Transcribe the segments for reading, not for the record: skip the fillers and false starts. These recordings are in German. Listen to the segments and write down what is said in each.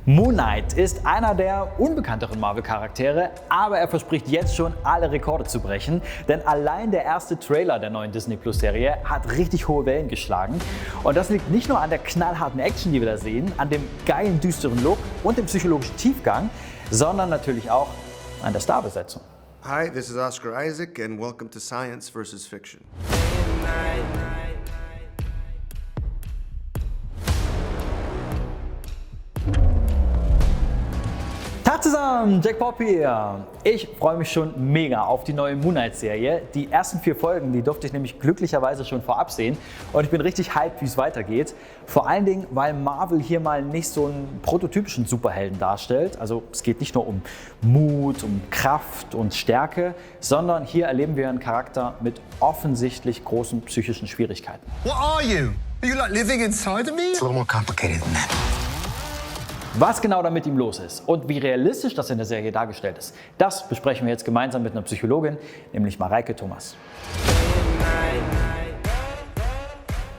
Moon Knight ist einer der unbekannteren Marvel-Charaktere, aber er verspricht jetzt schon, alle Rekorde zu brechen. Denn allein der erste Trailer der neuen Disney-Plus-Serie hat richtig hohe Wellen geschlagen. Und das liegt nicht nur an der knallharten Action, die wir da sehen, an dem geilen, düsteren Look und dem psychologischen Tiefgang, sondern natürlich auch an der Starbesetzung. Hi, this is Oscar Isaac and welcome to Science vs. Fiction. Tag zusammen, Jack Pop hier. Ich freue mich schon mega auf die neue Moon Knight-Serie. Die ersten 4 Folgen, die durfte ich nämlich glücklicherweise schon vorab sehen. Und ich bin richtig hyped, wie es weitergeht. Vor allen Dingen, weil Marvel hier mal nicht so einen prototypischen Superhelden darstellt. Also es geht nicht nur um Mut, um Kraft und Stärke, sondern hier erleben wir einen Charakter mit offensichtlich großen psychischen Schwierigkeiten. What are you? Are you like living inside of me? It's a little more complicated than that. Was genau da mit ihm los ist und wie realistisch das in der Serie dargestellt ist, das besprechen wir jetzt gemeinsam mit einer Psychologin, nämlich Mareike Thomas.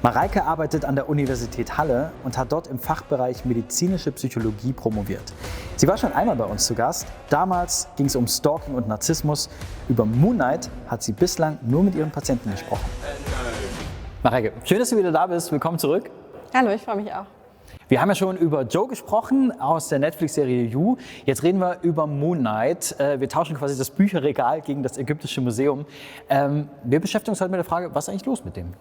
Mareike arbeitet an der Universität Halle und hat dort im Fachbereich medizinische Psychologie promoviert. Sie war schon einmal bei uns zu Gast. Damals ging es um Stalking und Narzissmus. Über Moon Knight hat sie bislang nur mit ihren Patienten gesprochen. Mareike, schön, dass du wieder da bist. Willkommen zurück. Hallo, ich freue mich auch. Wir haben ja schon über Joe gesprochen aus der Netflix-Serie You. Jetzt reden wir über Moon Knight. Wir tauschen quasi das Bücherregal gegen das Ägyptische Museum. Wir beschäftigen uns heute mit der Frage, was ist eigentlich los mit dem?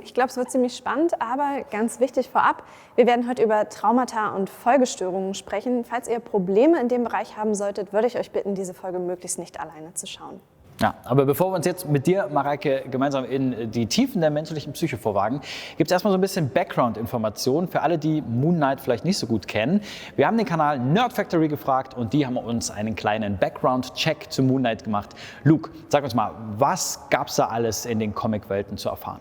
Ich glaube, es wird ziemlich spannend, aber ganz wichtig vorab, wir werden heute über Traumata und Folgestörungen sprechen. Falls ihr Probleme in dem Bereich haben solltet, würde ich euch bitten, diese Folge möglichst nicht alleine zu schauen. Ja, aber bevor wir uns jetzt mit dir, Mareike, gemeinsam in die Tiefen der menschlichen Psyche vorwagen, gibt es erstmal so ein bisschen Background-Informationen für alle, die Moon Knight vielleicht nicht so gut kennen. Wir haben den Kanal Nerd Factory gefragt und die haben uns einen kleinen Background-Check zu Moon Knight gemacht. Luke, sag uns mal, was gab's da alles in den Comic-Welten zu erfahren?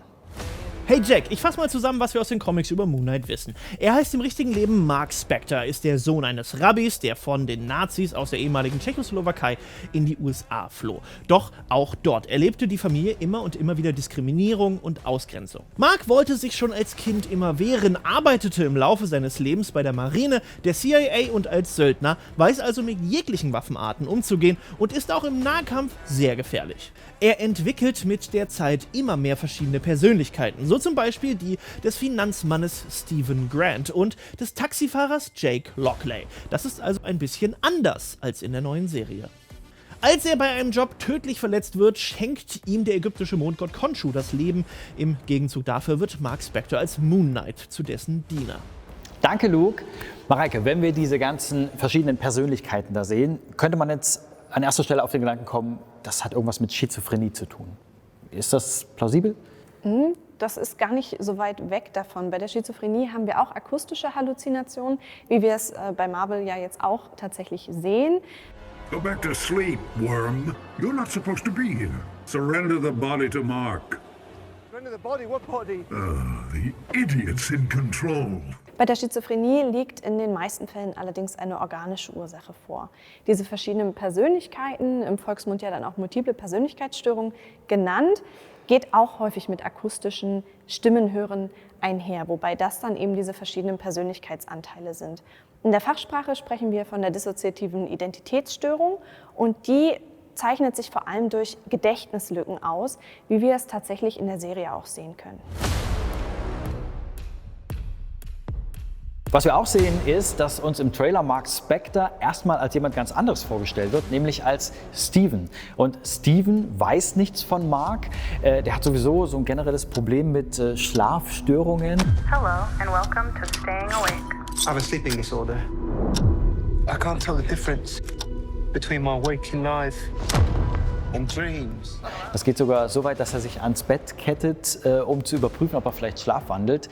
Hey Jack, ich fasse mal zusammen, was wir aus den Comics über Moon Knight wissen. Er heißt im richtigen Leben Mark Spector, ist der Sohn eines Rabbis, der von den Nazis aus der ehemaligen Tschechoslowakei in die USA floh. Doch auch dort erlebte die Familie immer und immer wieder Diskriminierung und Ausgrenzung. Mark wollte sich schon als Kind immer wehren, arbeitete im Laufe seines Lebens bei der Marine, der CIA und als Söldner, weiß also mit jeglichen Waffenarten umzugehen und ist auch im Nahkampf sehr gefährlich. Er entwickelt mit der Zeit immer mehr verschiedene Persönlichkeiten, so zum Beispiel die des Finanzmannes Stephen Grant und des Taxifahrers Jake Lockley. Das ist also ein bisschen anders als in der neuen Serie. Als er bei einem Job tödlich verletzt wird, schenkt ihm der ägyptische Mondgott Khonshu das Leben. Im Gegenzug dafür wird Mark Spector als Moon Knight zu dessen Diener. Danke, Luke. Mareike, wenn wir diese ganzen verschiedenen Persönlichkeiten da sehen, könnte man jetzt an erster Stelle auf den Gedanken kommen, das hat irgendwas mit Schizophrenie zu tun. Ist das plausibel? Das ist gar nicht so weit weg davon. Bei der Schizophrenie haben wir auch akustische Halluzinationen, wie wir es bei Marvel ja jetzt auch tatsächlich sehen. Go back to sleep, worm. You're not supposed to be here. Surrender the body to Mark. Surrender the body? What body? The idiot's in control. Bei der Schizophrenie liegt in den meisten Fällen allerdings eine organische Ursache vor. Diese verschiedenen Persönlichkeiten, im Volksmund ja dann auch multiple Persönlichkeitsstörungen genannt, geht auch häufig mit akustischen Stimmenhören einher, wobei das dann eben diese verschiedenen Persönlichkeitsanteile sind. In der Fachsprache sprechen wir von der dissoziativen Identitätsstörung und die zeichnet sich vor allem durch Gedächtnislücken aus, wie wir es tatsächlich in der Serie auch sehen können. Was wir auch sehen, ist, dass uns im Trailer Mark Spector erstmal als jemand ganz anderes vorgestellt wird, nämlich als Steven. Und Steven weiß nichts von Mark. Der hat sowieso so ein generelles Problem mit Schlafstörungen. Hello and welcome to Staying Awake. I have a sleeping disorder. I can't tell the difference between my waking life and dreams. Das geht sogar so weit, dass er sich ans Bett kettet, um zu überprüfen, ob er vielleicht schlafwandelt.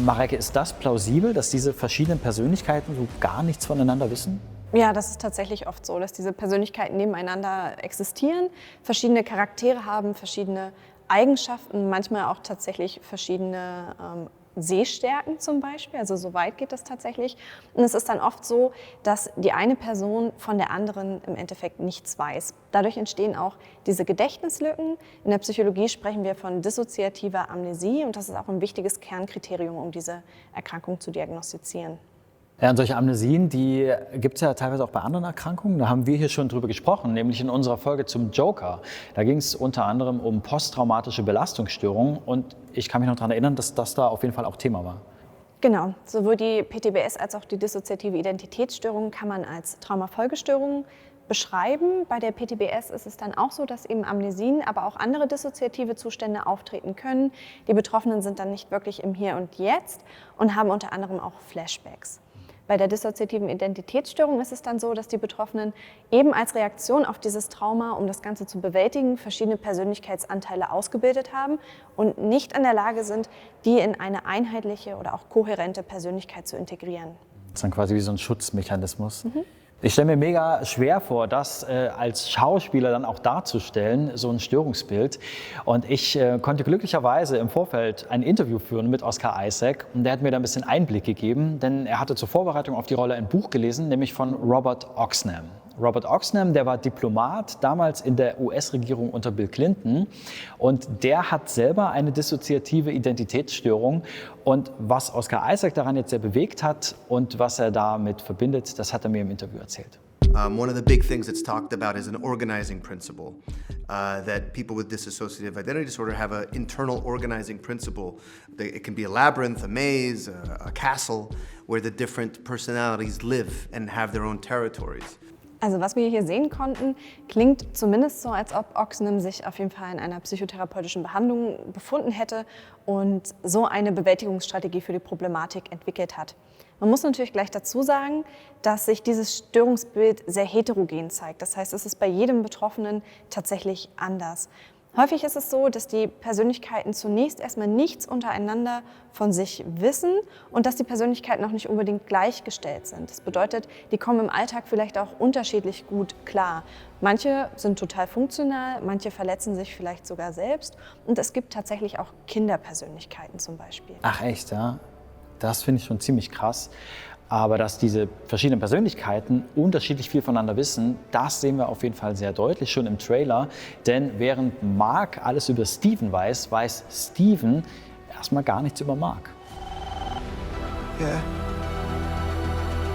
Mareike, ist das plausibel, dass diese verschiedenen Persönlichkeiten so gar nichts voneinander wissen? Ja, das ist tatsächlich oft so, dass diese Persönlichkeiten nebeneinander existieren, verschiedene Charaktere haben, verschiedene Eigenschaften, manchmal auch tatsächlich verschiedene Sehstärken zum Beispiel, also so weit geht das tatsächlich. Und es ist dann oft so, dass die eine Person von der anderen im Endeffekt nichts weiß. Dadurch entstehen auch diese Gedächtnislücken. In der Psychologie sprechen wir von dissoziativer Amnesie und das ist auch ein wichtiges Kernkriterium, um diese Erkrankung zu diagnostizieren. Ja, und solche Amnesien, die gibt es ja teilweise auch bei anderen Erkrankungen. Da haben wir hier schon drüber gesprochen, nämlich in unserer Folge zum Joker. Da ging es unter anderem um posttraumatische Belastungsstörungen und ich kann mich noch daran erinnern, dass das da auf jeden Fall auch Thema war. Genau, sowohl die PTBS als auch die dissoziative Identitätsstörung kann man als Traumafolgestörung beschreiben. Bei der PTBS ist es dann auch so, dass eben Amnesien, aber auch andere dissoziative Zustände auftreten können. Die Betroffenen sind dann nicht wirklich im Hier und Jetzt und haben unter anderem auch Flashbacks. Bei der dissoziativen Identitätsstörung ist es dann so, dass die Betroffenen eben als Reaktion auf dieses Trauma, um das Ganze zu bewältigen, verschiedene Persönlichkeitsanteile ausgebildet haben und nicht in der Lage sind, die in eine einheitliche oder auch kohärente Persönlichkeit zu integrieren. Das ist dann quasi wie so ein Schutzmechanismus. Ich stelle mir mega schwer vor, das als Schauspieler dann auch darzustellen, so ein Störungsbild. Und ich konnte glücklicherweise im Vorfeld ein Interview führen mit Oscar Isaac. Und der hat mir da ein bisschen Einblick gegeben, denn er hatte zur Vorbereitung auf die Rolle ein Buch gelesen, nämlich von Robert Oxnam. Robert Oxnam, der war Diplomat, damals in der US-Regierung unter Bill Clinton. Und der hat selber eine dissoziative Identitätsstörung. Und was Oscar Isaac daran jetzt sehr bewegt hat und was er damit verbindet, das hat er mir im Interview erzählt. One of the big things that's talked about is an organizing principle, that people with dissociative identity disorder have an internal organizing principle. It can be a labyrinth, a maze, a castle, where the different personalities live and have their own territories. Also was wir hier sehen konnten, klingt zumindest so, als ob Oxnam sich auf jeden Fall in einer psychotherapeutischen Behandlung befunden hätte und so eine Bewältigungsstrategie für die Problematik entwickelt hat. Man muss natürlich gleich dazu sagen, dass sich dieses Störungsbild sehr heterogen zeigt. Das heißt, es ist bei jedem Betroffenen tatsächlich anders. Häufig ist es so, dass die Persönlichkeiten zunächst erstmal nichts untereinander von sich wissen und dass die Persönlichkeiten auch nicht unbedingt gleichgestellt sind. Das bedeutet, die kommen im Alltag vielleicht auch unterschiedlich gut klar. Manche sind total funktional, manche verletzen sich vielleicht sogar selbst und es gibt tatsächlich auch Kinderpersönlichkeiten zum Beispiel. Ach echt, ja? Das finde ich schon ziemlich krass. Aber dass diese verschiedenen Persönlichkeiten unterschiedlich viel voneinander wissen, das sehen wir auf jeden Fall sehr deutlich schon im Trailer. Denn während Mark alles über Steven weiß, weiß Steven erstmal gar nichts über Mark. Yeah.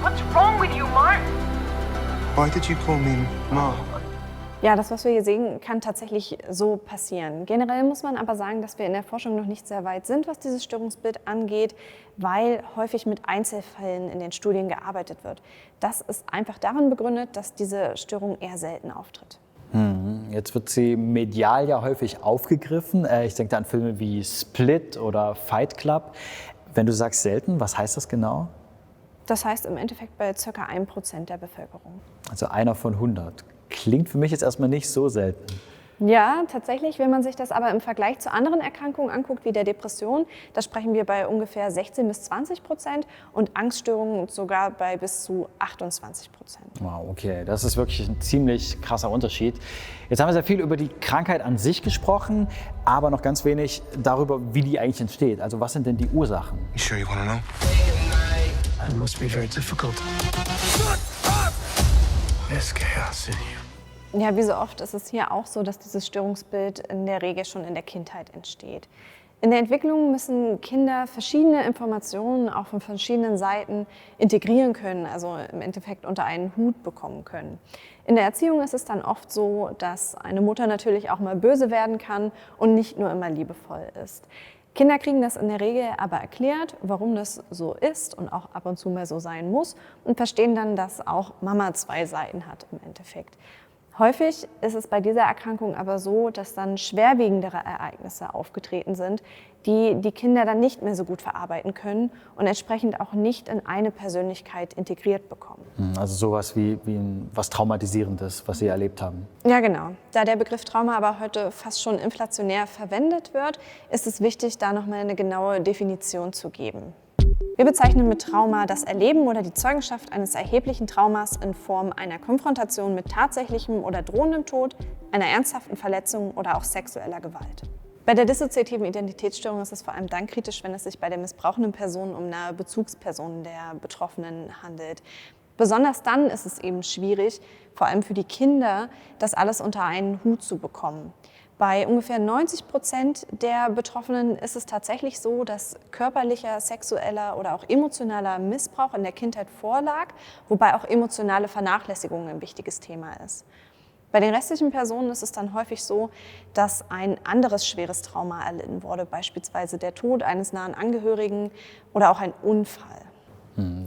What's wrong with you, Mark? Why did you call me Ma? Ja, das, was wir hier sehen, kann tatsächlich so passieren. Generell muss man aber sagen, dass wir in der Forschung noch nicht sehr weit sind, was dieses Störungsbild angeht, weil häufig mit Einzelfällen in den Studien gearbeitet wird. Das ist einfach darin begründet, dass diese Störung eher selten auftritt. Jetzt wird sie medial ja häufig aufgegriffen. Ich denke da an Filme wie Split oder Fight Club. Wenn du sagst selten, was heißt das genau? Das heißt im Endeffekt bei ca. 1% der Bevölkerung. Also einer von 100. Klingt für mich jetzt erstmal nicht so selten. Ja, tatsächlich, wenn man sich das aber im Vergleich zu anderen Erkrankungen anguckt, wie der Depression, da sprechen wir bei ungefähr 16-20% und Angststörungen sogar bei bis zu 28%. Wow, okay, das ist wirklich ein ziemlich krasser Unterschied. Jetzt haben wir sehr viel über die Krankheit an sich gesprochen, aber noch ganz wenig darüber, wie die eigentlich entsteht. Also was sind denn die Ursachen? You sure you want to know? It must be very difficult. There's chaos in you. Ja, wie so oft ist es hier auch so, dass dieses Störungsbild in der Regel schon in der Kindheit entsteht. In der Entwicklung müssen Kinder verschiedene Informationen auch von verschiedenen Seiten integrieren können, also im Endeffekt unter einen Hut bekommen können. In der Erziehung ist es dann oft so, dass eine Mutter natürlich auch mal böse werden kann und nicht nur immer liebevoll ist. Kinder kriegen das in der Regel aber erklärt, warum das so ist und auch ab und zu mal so sein muss und verstehen dann, dass auch Mama zwei Seiten hat im Endeffekt. Häufig ist es bei dieser Erkrankung aber so, dass dann schwerwiegendere Ereignisse aufgetreten sind, die die Kinder dann nicht mehr so gut verarbeiten können und entsprechend auch nicht in eine Persönlichkeit integriert bekommen. Also sowas wie was Traumatisierendes, was Sie erlebt haben. Ja, genau. Da der Begriff Trauma aber heute fast schon inflationär verwendet wird, ist es wichtig, da nochmal eine genaue Definition zu geben. Wir bezeichnen mit Trauma das Erleben oder die Zeugenschaft eines erheblichen Traumas in Form einer Konfrontation mit tatsächlichem oder drohendem Tod, einer ernsthaften Verletzung oder auch sexueller Gewalt. Bei der dissoziativen Identitätsstörung ist es vor allem dann kritisch, wenn es sich bei der missbrauchenden Person um nahe Bezugspersonen der Betroffenen handelt. Besonders dann ist es eben schwierig, vor allem für die Kinder, das alles unter einen Hut zu bekommen. Bei ungefähr 90% der Betroffenen ist es tatsächlich so, dass körperlicher, sexueller oder auch emotionaler Missbrauch in der Kindheit vorlag, wobei auch emotionale Vernachlässigung ein wichtiges Thema ist. Bei den restlichen Personen ist es dann häufig so, dass ein anderes schweres Trauma erlitten wurde, beispielsweise der Tod eines nahen Angehörigen oder auch ein Unfall.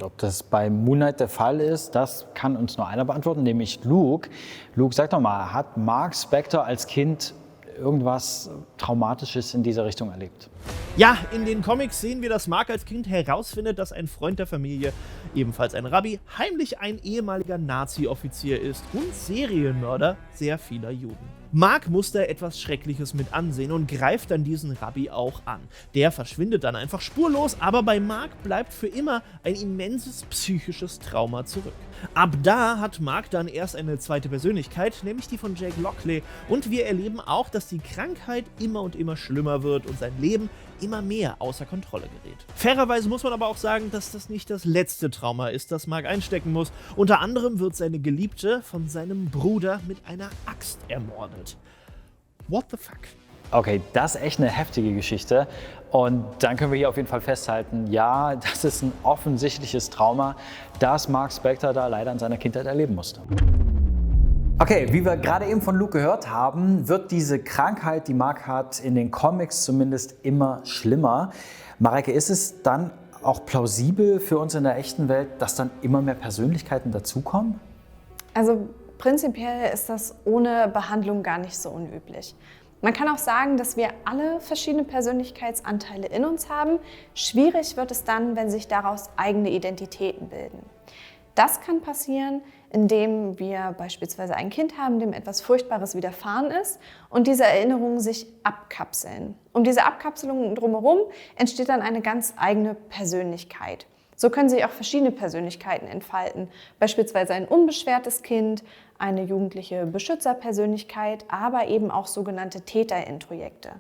Ob das bei Moonlight der Fall ist, das kann uns nur einer beantworten, nämlich Luke. Luke, sag doch mal, hat Mark Spector als Kind irgendwas Traumatisches in dieser Richtung erlebt? Ja, in den Comics sehen wir, dass Mark als Kind herausfindet, dass ein Freund der Familie, ebenfalls ein Rabbi, heimlich ein ehemaliger Nazi-Offizier ist und Serienmörder sehr vieler Juden. Mark muss da etwas Schreckliches mit ansehen und greift dann diesen Rabbi auch an. Der verschwindet dann einfach spurlos, aber bei Mark bleibt für immer ein immenses psychisches Trauma zurück. Ab da hat Mark dann erst eine zweite Persönlichkeit, nämlich die von Jake Lockley, und wir erleben auch, dass die Krankheit immer und immer schlimmer wird und sein Leben immer mehr außer Kontrolle gerät. Fairerweise muss man aber auch sagen, dass das nicht das letzte Trauma ist, das Mark einstecken muss. Unter anderem wird seine Geliebte von seinem Bruder mit einer Axt ermordet. What the fuck? Okay, das ist echt eine heftige Geschichte. Und dann können wir hier auf jeden Fall festhalten, ja, das ist ein offensichtliches Trauma, das Mark Spector da leider in seiner Kindheit erleben musste. Okay, wie wir gerade eben von Luke gehört haben, wird diese Krankheit, die Mark hat, in den Comics zumindest immer schlimmer. Mareike, ist es dann auch plausibel für uns in der echten Welt, dass dann immer mehr Persönlichkeiten dazukommen? Also prinzipiell ist das ohne Behandlung gar nicht so unüblich. Man kann auch sagen, dass wir alle verschiedene Persönlichkeitsanteile in uns haben. Schwierig wird es dann, wenn sich daraus eigene Identitäten bilden. Das kann passieren, indem wir beispielsweise ein Kind haben, dem etwas Furchtbares widerfahren ist und diese Erinnerungen sich abkapseln. Um diese Abkapselung drumherum entsteht dann eine ganz eigene Persönlichkeit. So können sich auch verschiedene Persönlichkeiten entfalten, beispielsweise ein unbeschwertes Kind, eine jugendliche Beschützerpersönlichkeit, aber eben auch sogenannte Täterintrojekte.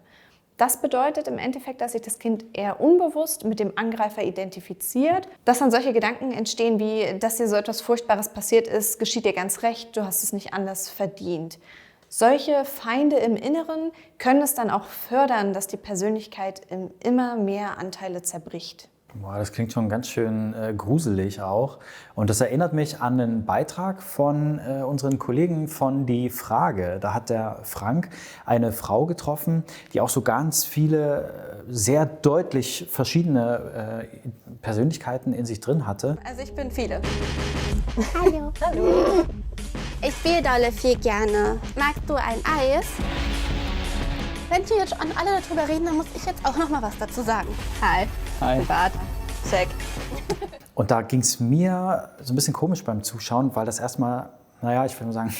Das bedeutet im Endeffekt, dass sich das Kind eher unbewusst mit dem Angreifer identifiziert, dass dann solche Gedanken entstehen wie, dass dir so etwas Furchtbares passiert ist, geschieht dir ganz recht, du hast es nicht anders verdient. Solche Feinde im Inneren können es dann auch fördern, dass die Persönlichkeit in immer mehr Anteile zerbricht. Boah, das klingt schon ganz schön gruselig auch. Und das erinnert mich an einen Beitrag von unseren Kollegen von Die Frage. Da hat der Frank eine Frau getroffen, die auch so ganz viele, sehr deutlich verschiedene Persönlichkeiten in sich drin hatte. Also ich bin viele. Hallo. Hallo. Ich spiele dolle viel gerne. Magst du ein Eis? Wenn hier jetzt schon alle darüber reden, dann muss ich jetzt auch noch mal was dazu sagen. Hi. Hi. Privat. Check. Und da ging es mir so ein bisschen komisch beim Zuschauen, weil das erstmal, naja, ich würde mal sagen,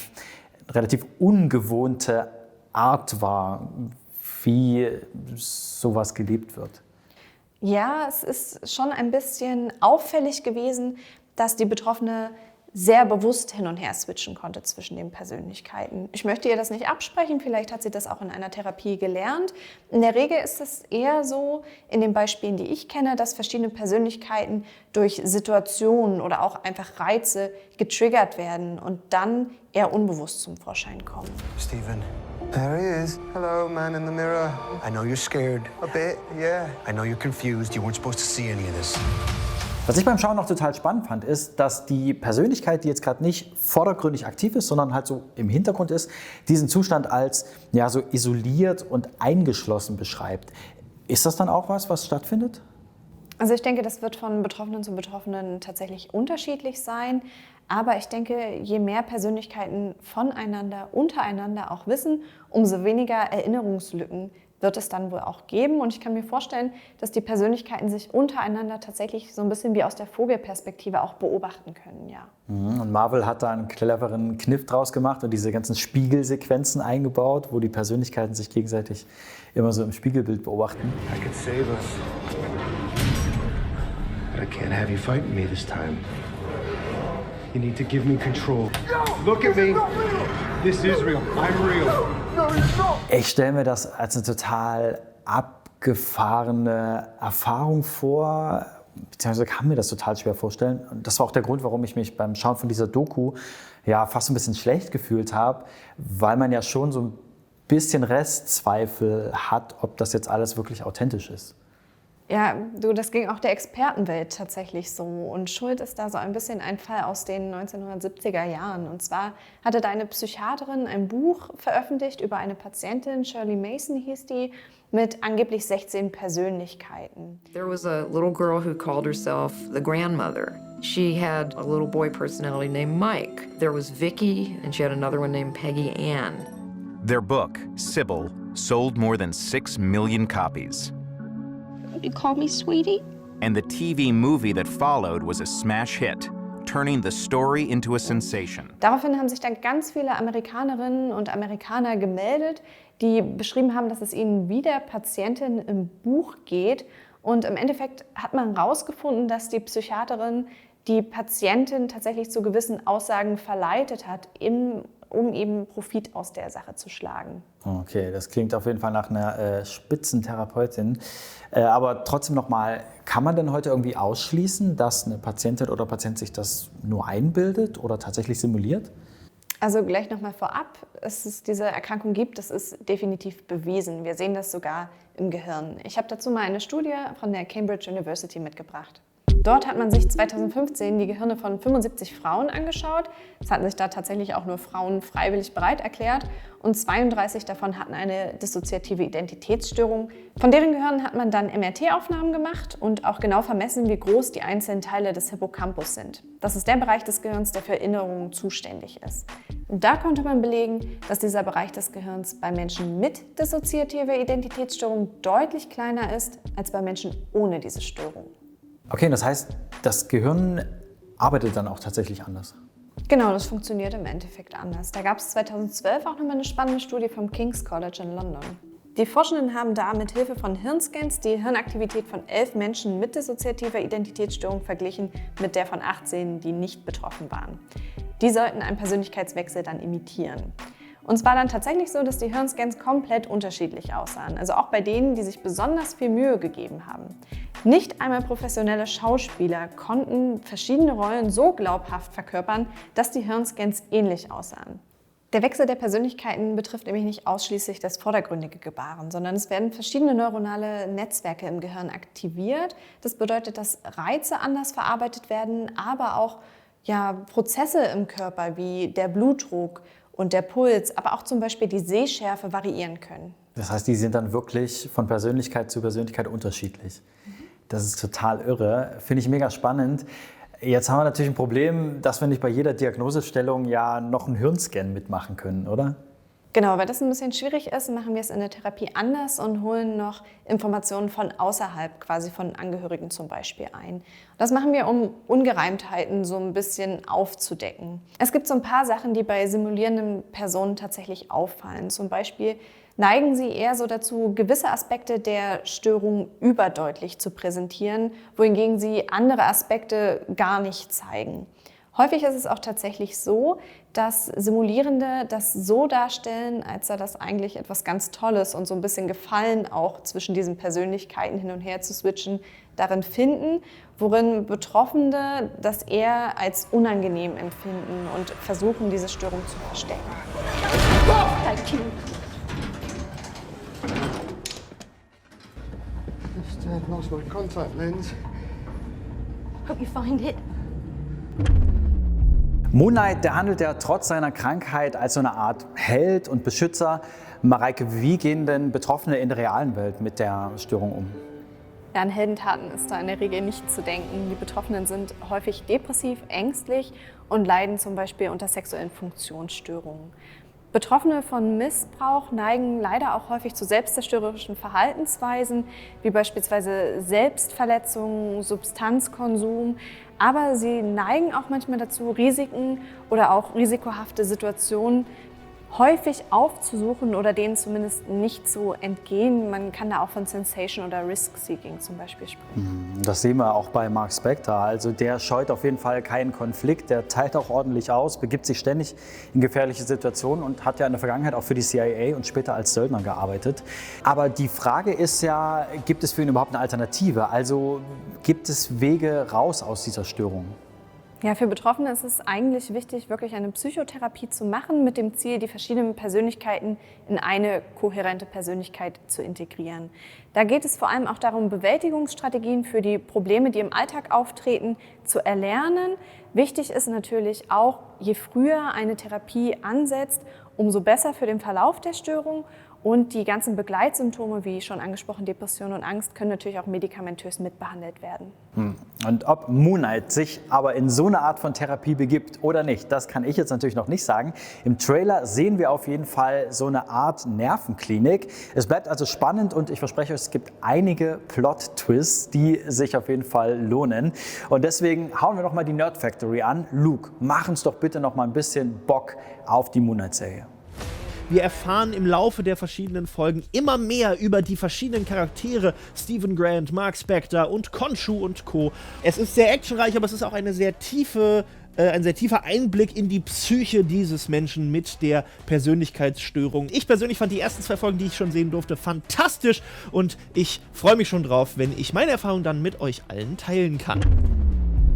eine relativ ungewohnte Art war, wie sowas gelebt wird. Ja, es ist schon ein bisschen auffällig gewesen, dass die Betroffene sehr bewusst hin und her switchen konnte zwischen den Persönlichkeiten. Ich möchte ihr das nicht absprechen, vielleicht hat sie das auch in einer Therapie gelernt. In der Regel ist es eher so, in den Beispielen, die ich kenne, dass verschiedene Persönlichkeiten durch Situationen oder auch einfach Reize getriggert werden und dann eher unbewusst zum Vorschein kommen. Stephen. There he is. Hello, man in the mirror. I know you're scared. A bit, yeah. I know you're confused. You weren't supposed to see any of this. Was ich beim Schauen noch total spannend fand, ist, dass die Persönlichkeit, die jetzt gerade nicht vordergründig aktiv ist, sondern halt so im Hintergrund ist, diesen Zustand als ja, so isoliert und eingeschlossen beschreibt. Ist das dann auch was stattfindet? Also ich denke, das wird von Betroffenen zu Betroffenen tatsächlich unterschiedlich sein. Aber ich denke, je mehr Persönlichkeiten voneinander, untereinander auch wissen, umso weniger Erinnerungslücken wird es dann wohl auch geben. Und ich kann mir vorstellen, dass die Persönlichkeiten sich untereinander tatsächlich so ein bisschen wie aus der Vogelperspektive auch beobachten können, ja. Und Marvel hat da einen cleveren Kniff draus gemacht und diese ganzen Spiegelsequenzen eingebaut, wo die Persönlichkeiten sich gegenseitig immer so im Spiegelbild beobachten. I could save us. But I can't have you fighting me this time. You need to give me control. Look at me. This is real. I'm real. Ich stelle mir das als eine total abgefahrene Erfahrung vor, beziehungsweise kann mir das total schwer vorstellen. Und das war auch der Grund, warum ich mich beim Schauen von dieser Doku ja fast ein bisschen schlecht gefühlt habe, weil man ja schon so ein bisschen Restzweifel hat, ob das jetzt alles wirklich authentisch ist. Ja, du, das ging auch der Expertenwelt tatsächlich so. Und Schuld ist da so ein bisschen ein Fall aus den 1970er Jahren. Und zwar hatte da eine Psychiaterin ein Buch veröffentlicht über eine Patientin, Shirley Mason hieß die, mit angeblich 16 Persönlichkeiten. There was a little girl who called herself the grandmother. She had a little boy personality named Mike. There was Vicky, and she had another one named Peggy Ann. Their book, Sybil, sold more than 6 million copies. You call me sweetie? And the TV movie that followed was a smash hit, turning the story into a sensation. Daraufhin haben sich dann ganz viele Amerikanerinnen und Amerikaner gemeldet, die beschrieben haben, dass es ihnen wie der Patientin im Buch geht. Und im Endeffekt hat man herausgefunden, dass die Psychiaterin die Patientin tatsächlich zu gewissen Aussagen verleitet hat, um eben Profit aus der Sache zu schlagen. Okay, das klingt auf jeden Fall nach einer Spitzentherapeutin. Aber trotzdem nochmal, kann man denn heute irgendwie ausschließen, dass eine Patientin oder Patient sich das nur einbildet oder tatsächlich simuliert? Also gleich nochmal vorab, dass es diese Erkrankung gibt, das ist definitiv bewiesen. Wir sehen das sogar im Gehirn. Ich habe dazu mal eine Studie von der Cambridge University mitgebracht. Dort hat man sich 2015 die Gehirne von 75 Frauen angeschaut. Es hatten sich da tatsächlich auch nur Frauen freiwillig bereit erklärt und 32 davon hatten eine dissoziative Identitätsstörung. Von deren Gehirnen hat man dann MRT-Aufnahmen gemacht und auch genau vermessen, wie groß die einzelnen Teile des Hippocampus sind. Das ist der Bereich des Gehirns, der für Erinnerungen zuständig ist. Und da konnte man belegen, dass dieser Bereich des Gehirns bei Menschen mit dissoziativer Identitätsstörung deutlich kleiner ist als bei Menschen ohne diese Störung. Okay, das heißt, das Gehirn arbeitet dann auch tatsächlich anders. Genau, das funktioniert im Endeffekt anders. Da gab es 2012 auch nochmal eine spannende Studie vom King's College in London. Die Forschenden haben da mit Hilfe von Hirnscans die Hirnaktivität von 11 Menschen mit dissoziativer Identitätsstörung verglichen mit der von 18, die nicht betroffen waren. Die sollten einen Persönlichkeitswechsel dann imitieren. Und es war dann tatsächlich so, dass die Hirnscans komplett unterschiedlich aussahen. Also auch bei denen, die sich besonders viel Mühe gegeben haben. Nicht einmal professionelle Schauspieler konnten verschiedene Rollen so glaubhaft verkörpern, dass die Hirnscans ähnlich aussahen. Der Wechsel der Persönlichkeiten betrifft nämlich nicht ausschließlich das vordergründige Gebaren, sondern es werden verschiedene neuronale Netzwerke im Gehirn aktiviert. Das bedeutet, dass Reize anders verarbeitet werden, aber auch Prozesse im Körper wie der Blutdruck und der Puls, aber auch zum Beispiel die Sehschärfe variieren können. Das heißt, die sind dann wirklich von Persönlichkeit zu Persönlichkeit unterschiedlich. Das ist total irre, finde ich mega spannend. Jetzt haben wir natürlich ein Problem, dass wir nicht bei jeder Diagnosestellung ja noch einen Hirnscan mitmachen können, oder? Genau, weil das ein bisschen schwierig ist, machen wir es in der Therapie anders und holen noch Informationen von außerhalb, quasi von Angehörigen zum Beispiel ein. Das machen wir, um Ungereimtheiten so ein bisschen aufzudecken. Es gibt so ein paar Sachen, die bei simulierenden Personen tatsächlich auffallen. Zum Beispiel neigen sie eher so dazu, gewisse Aspekte der Störung überdeutlich zu präsentieren, wohingegen sie andere Aspekte gar nicht zeigen. Häufig ist es auch tatsächlich so, dass Simulierende das so darstellen, als sei das eigentlich etwas ganz Tolles und so ein bisschen Gefallen auch zwischen diesen Persönlichkeiten hin und her zu switchen, darin finden, worin Betroffene das eher als unangenehm empfinden und versuchen, diese Störung zu verstecken. Thank you. I've lost my contact lens. Hope you find it. Moon Knight, der handelt ja trotz seiner Krankheit als so eine Art Held und Beschützer. Mareike, wie gehen denn Betroffene in der realen Welt mit der Störung um? Ja, an Heldentaten ist da in der Regel nicht zu denken. Die Betroffenen sind häufig depressiv, ängstlich und leiden zum Beispiel unter sexuellen Funktionsstörungen. Betroffene von Missbrauch neigen leider auch häufig zu selbstzerstörerischen Verhaltensweisen, wie beispielsweise Selbstverletzungen, Substanzkonsum. Aber sie neigen auch manchmal dazu, Risiken oder auch risikohafte Situationen häufig aufzusuchen oder denen zumindest nicht zu entgehen. Man kann da auch von Sensation oder Risk-Seeking zum Beispiel sprechen. Das sehen wir auch bei Mark Spector. Also der scheut auf jeden Fall keinen Konflikt, der teilt auch ordentlich aus, begibt sich ständig in gefährliche Situationen und hat ja in der Vergangenheit auch für die CIA und später als Söldner gearbeitet. Aber die Frage ist ja, gibt es für ihn überhaupt eine Alternative? Also gibt es Wege raus aus dieser Störung? Ja, für Betroffene ist es eigentlich wichtig, wirklich eine Psychotherapie zu machen, mit dem Ziel, die verschiedenen Persönlichkeiten in eine kohärente Persönlichkeit zu integrieren. Da geht es vor allem auch darum, Bewältigungsstrategien für die Probleme, die im Alltag auftreten, zu erlernen. Wichtig ist natürlich auch, je früher eine Therapie ansetzt, umso besser für den Verlauf der Störung. Und die ganzen Begleitsymptome, wie schon angesprochen, Depression und Angst, können natürlich auch medikamentös mitbehandelt werden. Und ob Moon Knight sich aber in so eine Art von Therapie begibt oder nicht, das kann ich jetzt natürlich noch nicht sagen. Im Trailer sehen wir auf jeden Fall so eine Art Nervenklinik. Es bleibt also spannend und ich verspreche euch, es gibt einige Plot-Twists, die sich auf jeden Fall lohnen. Und deswegen hauen wir noch mal die Nerd Factory an. Luke, mach uns doch bitte noch mal ein bisschen Bock auf die Moon Knight-Serie. Wir erfahren im Laufe der verschiedenen Folgen immer mehr über die verschiedenen Charaktere, Stephen Grant, Mark Spector und Khonshu und Co. Es ist sehr actionreich, aber es ist auch ein sehr tiefer Einblick in die Psyche dieses Menschen mit der Persönlichkeitsstörung. Ich persönlich fand die ersten 2 Folgen, die ich schon sehen durfte, fantastisch und ich freue mich schon drauf, wenn ich meine Erfahrung dann mit euch allen teilen kann.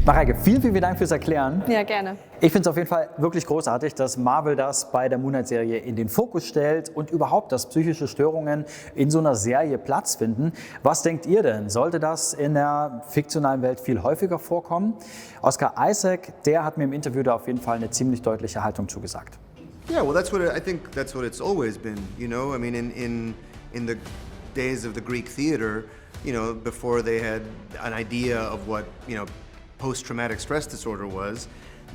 Mareike, vielen Dank fürs Erklären. Ja, gerne. Ich finde es auf jeden Fall wirklich großartig, dass Marvel das bei der Moon Knight-Serie in den Fokus stellt und überhaupt, dass psychische Störungen in so einer Serie Platz finden. Was denkt ihr denn? Sollte das in der fiktionalen Welt viel häufiger vorkommen? Oscar Isaac, der hat mir im Interview da auf jeden Fall eine ziemlich deutliche Haltung zugesagt. Yeah, well, I think that's what it's always been. You know, I mean, in the days of the Greek theater, you know, before they had an idea of what, you know, post-traumatic stress disorder was,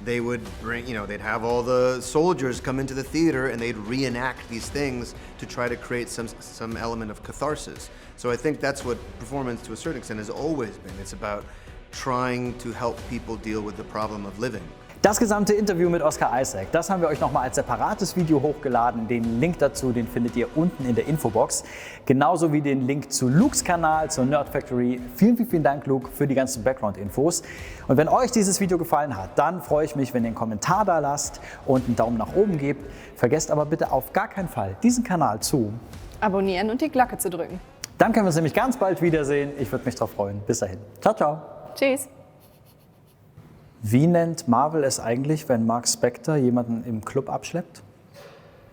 they would bring, you know, they'd have all the soldiers come into the theater and they'd reenact these things to try to create some element of catharsis. So I think that's what performance to a certain extent has always been. It's about trying to help people deal with the problem of living. Das gesamte Interview mit Oscar Isaac, das haben wir euch nochmal als separates Video hochgeladen. Den Link dazu, den findet ihr unten in der Infobox. Genauso wie den Link zu Lukes Kanal, zur Nerd Factory. Vielen Dank, Luke, für die ganzen Background-Infos. Und wenn euch dieses Video gefallen hat, dann freue ich mich, wenn ihr einen Kommentar da lasst und einen Daumen nach oben gebt. Vergesst aber bitte auf gar keinen Fall, diesen Kanal zu abonnieren und die Glocke zu drücken. Dann können wir uns nämlich ganz bald wiedersehen. Ich würde mich drauf freuen. Bis dahin. Ciao, ciao. Tschüss. Wie nennt Marvel es eigentlich, wenn Mark Spector jemanden im Club abschleppt?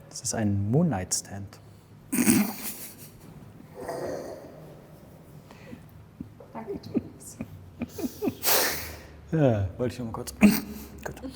Das ist ein Moon Knight Stand. Danke, Thomas. Ja, wollte ich nur mal kurz. Gut.